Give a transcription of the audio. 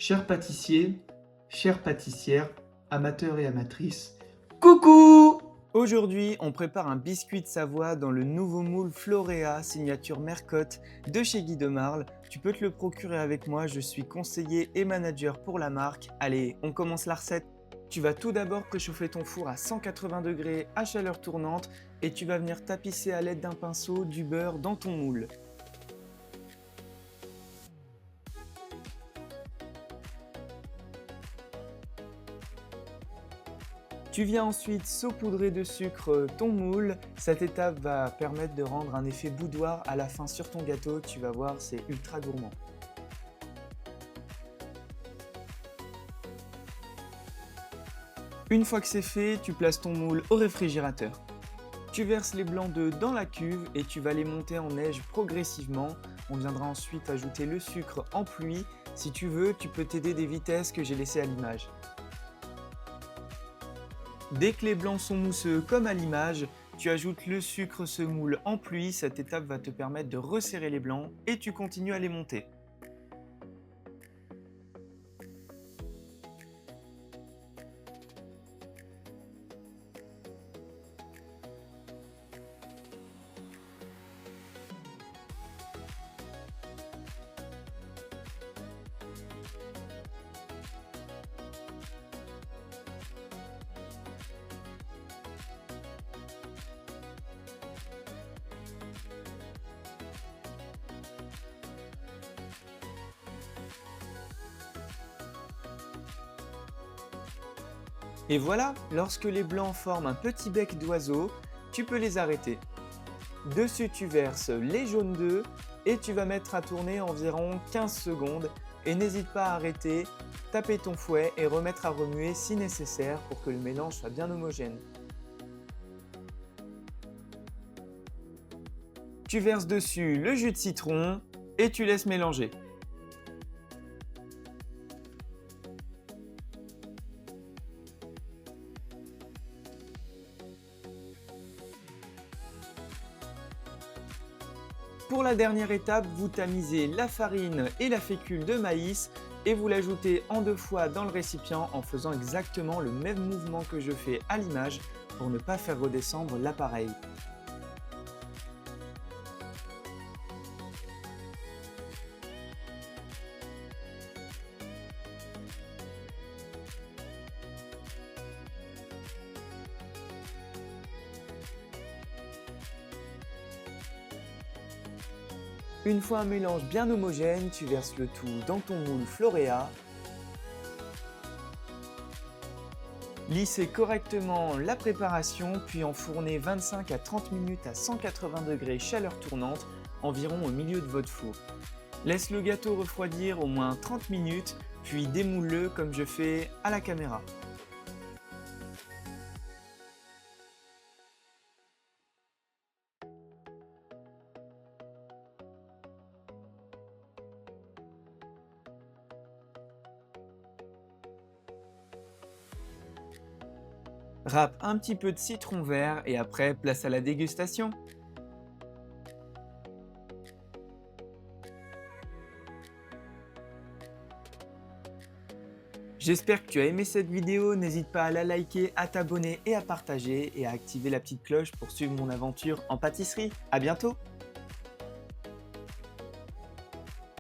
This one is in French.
Chers pâtissiers, chères pâtissières, amateurs et amatrices, coucou! Aujourd'hui, on prépare un biscuit de Savoie dans le nouveau moule Floréa signature Mercotte de chez Guy de Marle. Tu peux te le procurer avec moi, je suis conseiller et manager pour la marque. Allez, on commence la recette. Tu vas tout d'abord préchauffer ton four à 180 degrés à chaleur tournante et tu vas venir tapisser à l'aide d'un pinceau du beurre dans ton moule. Tu viens ensuite saupoudrer de sucre ton moule. Cette étape va permettre de rendre un effet boudoir à la fin sur ton gâteau. Tu vas voir, c'est ultra gourmand. Une fois que c'est fait, tu places ton moule au réfrigérateur. Tu verses les blancs d'œufs dans la cuve et tu vas les monter en neige progressivement. On viendra ensuite ajouter le sucre en pluie. Si tu veux, tu peux t'aider des vitesses que j'ai laissées à l'image. Dès que les blancs sont mousseux comme à l'image, tu ajoutes le sucre semoule en pluie. Cette étape va te permettre de resserrer les blancs et tu continues à les monter. Et voilà, lorsque les blancs forment un petit bec d'oiseau, tu peux les arrêter. Dessus, tu verses les jaunes d'œufs et tu vas mettre à tourner environ 15 secondes. Et n'hésite pas à arrêter, taper ton fouet et remettre à remuer si nécessaire pour que le mélange soit bien homogène. Tu verses dessus le jus de citron et tu laisses mélanger. Pour la dernière étape, vous tamisez la farine et la fécule de maïs et vous l'ajoutez en 2 fois dans le récipient en faisant exactement le même mouvement que je fais à l'image pour ne pas faire redescendre l'appareil. Une fois un mélange bien homogène, tu verses le tout dans ton moule Floréa. Lissez correctement la préparation, puis enfournez 25 à 30 minutes à 180 degrés chaleur tournante, environ au milieu de votre four. Laisse le gâteau refroidir au moins 30 minutes, puis démoule-le comme je fais à la caméra. Râpe un petit peu de citron vert et après place à la dégustation. J'espère que tu as aimé cette vidéo, n'hésite pas à la liker, à t'abonner et à partager et à activer la petite cloche pour suivre mon aventure en pâtisserie. À bientôt!